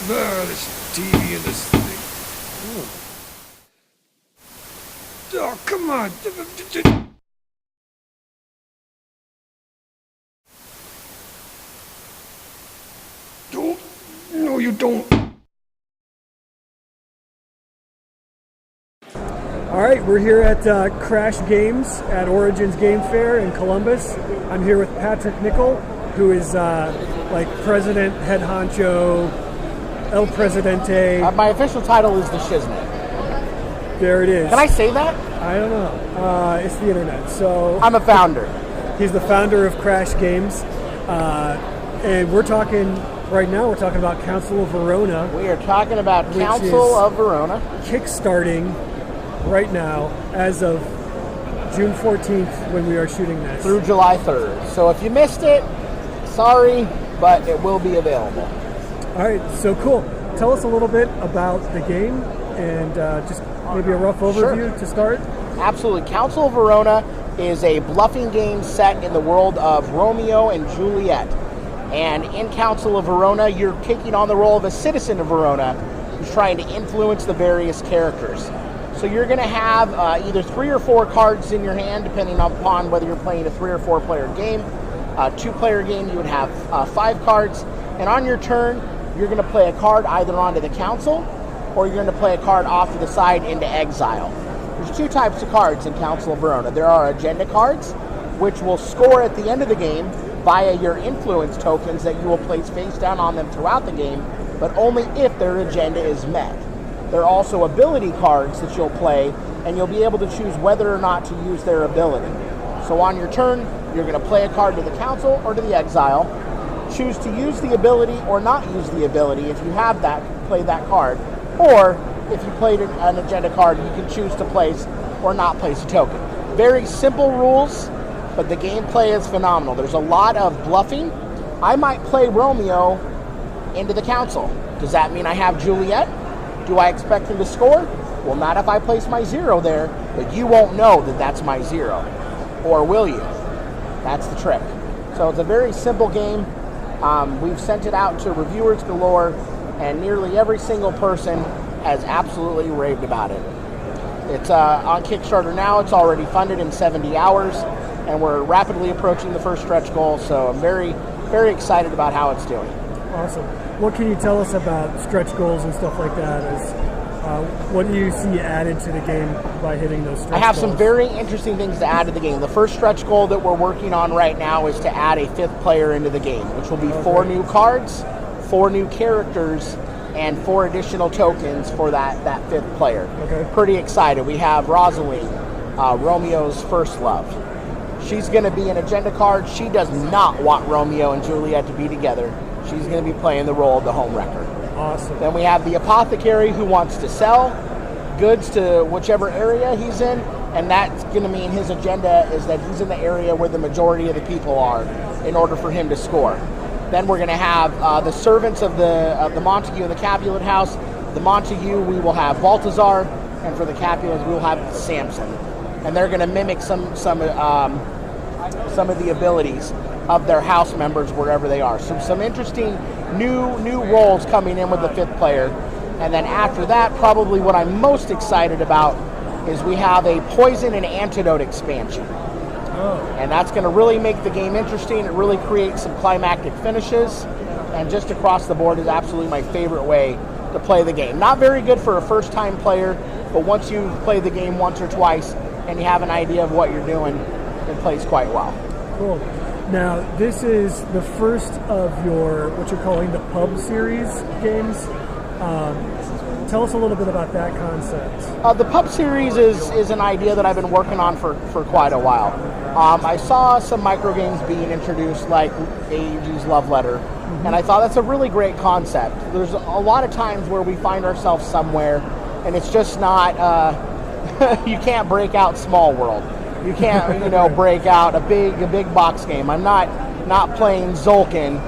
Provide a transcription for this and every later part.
This TV and this thing. Oh, come on. Don't. No, you don't. All right, we're here at Crash Games at Origins Game Fair in Columbus. I'm here with Patrick Nickell, who is like president, head honcho, El Presidente. My official title is the Shiznit. There it is. Can I say that? I don't know. It's the internet. So I'm a founder. He's the founder of Crash Games. And we're talking, right now, we're talking about Council of Verona. We are talking about Council of Verona. Kickstarting right now as of June 14th when we are shooting this. Through July 3rd. So if you missed it, sorry, but it will be available. All right, so cool. Tell us a little bit about the game and just maybe a rough overview to start. Absolutely. Council of Verona is a bluffing game set in the world of Romeo and Juliet. And in Council of Verona, you're taking on the role of a citizen of Verona who's trying to influence the various characters. So you're going to have either 3 or 4 cards in your hand, depending upon whether you're playing a 3 or 4 player game. A 2-player game, you would have 5 cards. And on your turn, you're going to play a card either onto the council or you're going to play a card off to the side into exile. There's 2 types of cards in Council of Verona. There are agenda cards, which will score at the end of the game via your influence tokens that you will place face down on them throughout the game, but only if their agenda is met. There are also ability cards that you'll play, and you'll be able to choose whether or not to use their ability. So on your turn, you're going to play a card to the council or to the exile, choose to use the ability or not use the ability. If you have that, play that card. Or if you played an agenda card, you can choose to place or not place a token. Very simple rules, but the gameplay is phenomenal. There's a lot of bluffing. I might play Romeo into the council. Does that mean I have Juliet? Do I expect him to score? Well, not if I place my 0 there, but you won't know that that's my 0. Or will you? That's the trick. So it's a very simple game. We've sent it out to reviewers galore, and nearly every single person has absolutely raved about it. It's on Kickstarter now. It's already funded in 70 hours, and we're rapidly approaching the first stretch goal, so I'm very, very excited about how it's doing. Awesome. What can you tell us about stretch goals and stuff like that? What do you see added to the game by hitting those stretch goals? I have some very interesting things to add to the game. The first stretch goal that we're working on right now is to add a 5th player into the game, which will be 4 new cards, 4 new characters, and 4 additional tokens for that 5th player. Okay. Pretty excited. We have Rosaline, Romeo's first love. She's going to be an agenda card. She does not want Romeo and Juliet to be together. She's going to be playing the role of the homewrecker. Awesome. Then we have the Apothecary who wants to sell goods to whichever area he's in, and that's going to mean his agenda is that he's in the area where the majority of the people are in order for him to score. Then we're going to have the servants of the Montague and the Capulet house. The Montague, we will have Balthazar, and for the Capulets, we will have Samson. And they're going to mimic some of the abilities of their house members wherever they are. So some interesting new roles coming in with the 5th player. And then after that, probably what I'm most excited about is we have a poison and antidote expansion. And that's going to really make the game interesting. It really creates some climactic finishes, and just across the board is absolutely my favorite way to play the game. Not very good for a first-time player, but once you've played the game once or twice and you have an idea of what you're doing, it plays quite well. Cool. Now, this is the first of your, what you're calling the pub series games. Tell us a little bit about that concept. The pub series is an idea that I've been working on for quite a while. I saw some micro games being introduced, like AEG's Love Letter, and I thought that's a really great concept. There's a lot of times where we find ourselves somewhere, and it's just not, you can't break out Small World. You can't, break out a big box game. I'm not playing Zolkin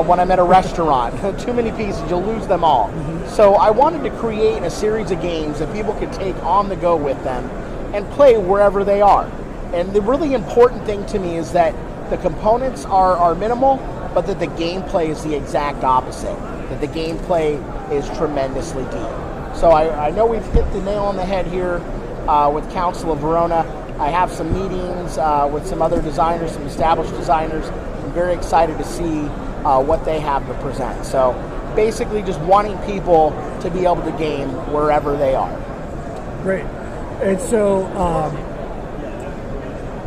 when I'm at a restaurant. Too many pieces, you'll lose them all. So I wanted to create a series of games that people could take on the go with them and play wherever they are. And the really important thing to me is that the components are minimal but that the gameplay is the exact opposite. That the gameplay is tremendously deep. So I know we've hit the nail on the head here with Council of Verona. I have some meetings with some other designers, some established designers. I'm very excited to see what they have to present. So basically just wanting people to be able to game wherever they are. Great. And so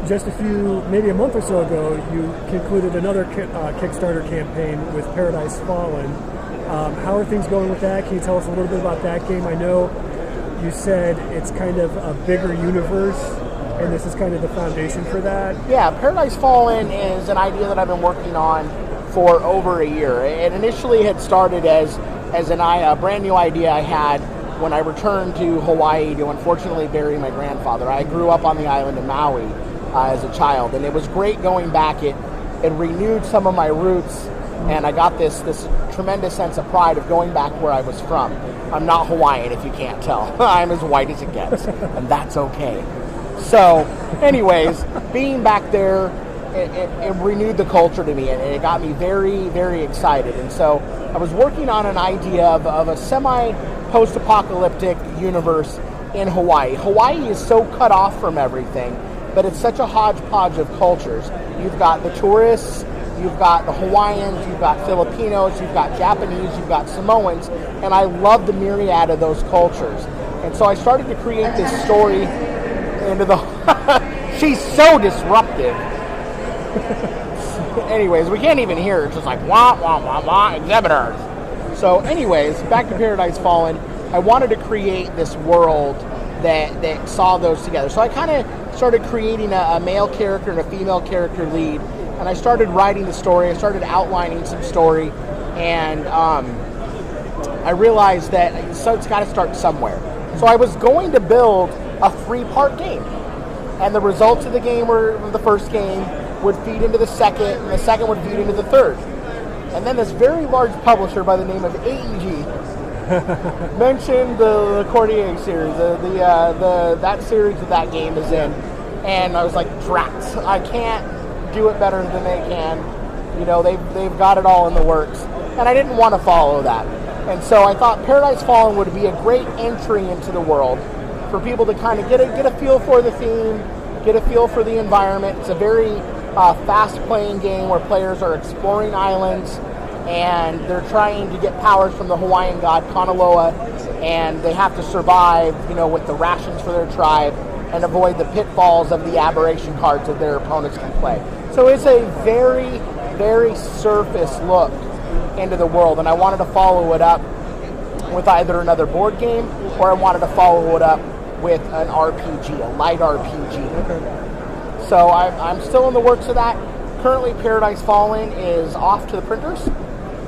just maybe a month or so ago, you concluded another Kickstarter campaign with Paradise Fallen. How are things going with that? Can you tell us a little bit about that game? I know you said it's kind of a bigger universe, and this is kind of the foundation for that. Yeah, Paradise Fallen is an idea that I've been working on for over a year. It initially had started as a brand new idea I had when I returned to Hawaii to unfortunately bury my grandfather. I grew up on the island of Maui as a child, and it was great going back. It renewed some of my roots, and I got this tremendous sense of pride of going back where I was from. I'm not Hawaiian, if you can't tell. I'm as white as it gets, and that's okay. So, anyways, being back there, it renewed the culture to me, and it got me very, very excited. And so I was working on an idea of a semi-post-apocalyptic universe in Hawaii. Hawaii is so cut off from everything, but it's such a hodgepodge of cultures. You've got the tourists, you've got the Hawaiians, you've got Filipinos, you've got Japanese, you've got Samoans, and I love the myriad of those cultures. And so I started to create this story into the... She's so disruptive. Anyways, we can't even hear her. It's just like, wah, wah, wah, wah, exhibitors. So anyways, back to Paradise Fallen, I wanted to create this world that saw those together. So I kind of started creating a male character and a female character lead, and I started writing the story. I started outlining some story, and I realized that it's got to start somewhere. So I was going to build a 3-part game, and the results of the game the first game would feed into the second, and the second would feed into the third. And then this very large publisher by the name of AEG mentioned the Cordier series, that series that game is in, and I was like, drats, I can't do it better than they can. You know, they've got it all in the works, and I didn't want to follow that. And so I thought Paradise Fallen would be a great entry into the world for people to kind of get a feel for the theme, get a feel for the environment. It's a very fast-playing game where players are exploring islands, and they're trying to get powers from the Hawaiian god Kanaloa, and they have to survive, with the rations for their tribe and avoid the pitfalls of the aberration cards that their opponents can play. So it's a very, very surface look into the world, and I wanted to follow it up with either another board game, or I wanted to follow it up with an RPG, a light RPG. Okay. So I'm still in the works of that. Currently, Paradise Fallen is off to the printers,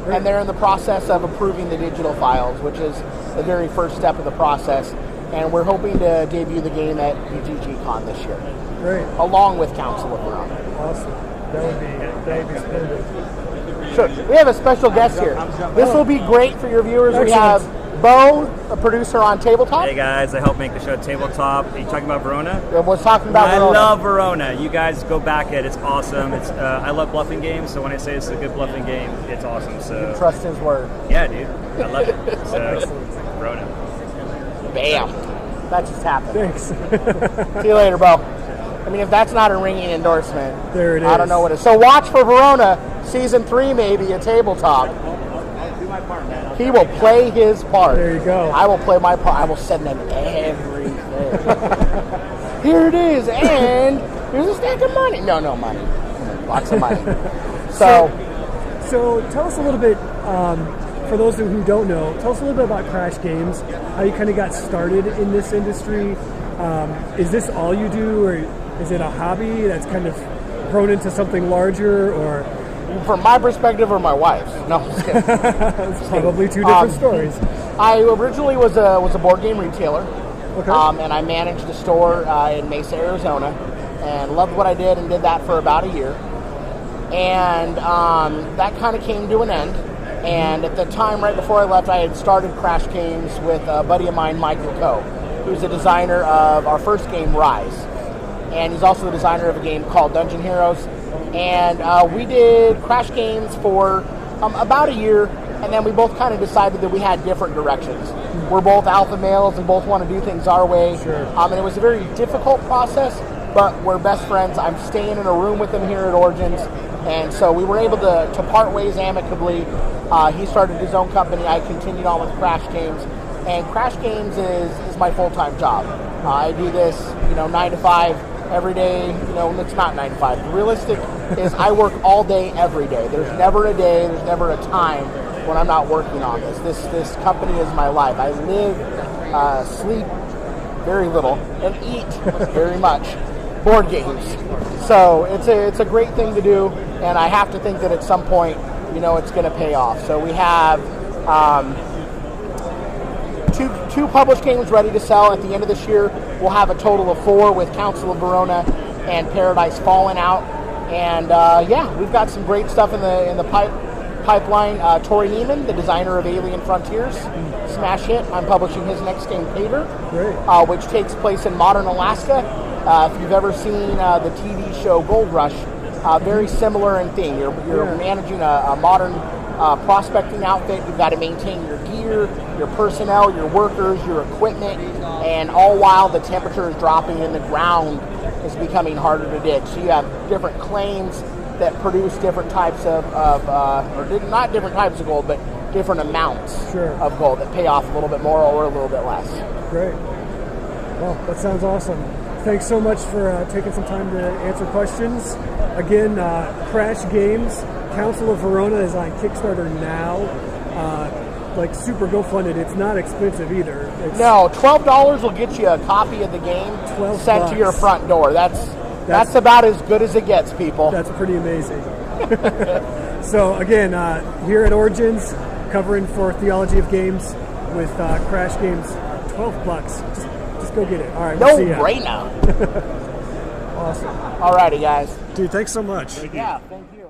and they're in the process of approving the digital files, which is the very first step of the process. And we're hoping to debut the game at UGG-Con this year. Great. Along with Council of Verona. Awesome. That would be splendid. Sure. We have a special guest here. This will be great for your viewers. Excellent. We have Bo, a producer on Tabletop. Hey guys, I help make the show Tabletop. Are you talking about Verona? Was talking about I Verona. love Verona. You guys go back it. It's awesome. It's I love bluffing games, so when I say it's a good bluffing game, it's awesome. So Trust his word. yeah, dude, I love it. So Verona. Bam. That just happened. Thanks. See you later, Bo. I mean, if that's not a ringing endorsement, There it I don't is. know what is. So watch for Verona, Season 3 maybe, a Tabletop. He will play his part. There you go. I will play my part. I will send them everything. Here it is, and here's a stack of money. No money. Lots of money. So tell us a little bit, for those who don't know, tell us a little bit about Crash Games, how you kind of got started in this industry. Is this all you do, or is it a hobby that's kind of grown into something larger, or... from my perspective or my wife's? No, I'm just kidding. It's probably two different stories. I originally was a board game retailer, Okay. and I managed a store in Mesa, Arizona, and loved what I did and did that for about a year. And that kind of came to an end. And at the time, right before I left, I had started Crash Games with a buddy of mine, Michael Coe, who's the designer of our first game, Rise. And he's also the designer of a game called Dungeon Heroes And we did Crash Games for about a year, and then we both kind of decided that we had different directions. We're both alpha males and both want to do things our way. Sure. And it was a very difficult process, but we're best friends. I'm staying in a room with him here at Origins, and so we were able to part ways amicably. He started his own company. I continued on with Crash Games, and Crash Games is my full-time job. I do this, 9 to 5 every day. It's not 9 to 5. Realistic is I work all day, every day. There's never a day, there's never a time when I'm not working on this. This company is my life. I live, sleep very little, and eat very much. Board games. So it's a great thing to do, and I have to think that at some point, it's going to pay off. So we have two published games ready to sell. At the end of this year, we'll have a total of 4 with Council of Verona and Paradise Fallen out. And we've got some great stuff in the pipeline. Tori Neiman, the designer of Alien Frontiers, smash hit. I'm publishing his next game, Pater, which takes place in modern Alaska. If you've ever seen the TV show Gold Rush, very similar in theme. You're managing a modern prospecting outfit. You've got to maintain your gear, your personnel, your workers, your equipment, and all while the temperature is dropping and the ground is becoming harder to dig. So you have different claims that produce different types of not different types of gold, but different amounts of gold that pay off a little bit more or a little bit less. Great. Well, that sounds awesome. Thanks so much for taking some time to answer questions. Again, Crash Games, Council of Verona is on Kickstarter now. Super go fund it. It's not expensive either. No, $12 will get you a copy of the game sent to your front door. That's about as good as it gets, people. That's pretty amazing. So again, here at Origins, covering for Theology of Games with Crash Games, $12. Just go get it. All right, we'll see ya. No brainer. Awesome. Alrighty, guys. Dude, thanks so much. Yeah, thank you.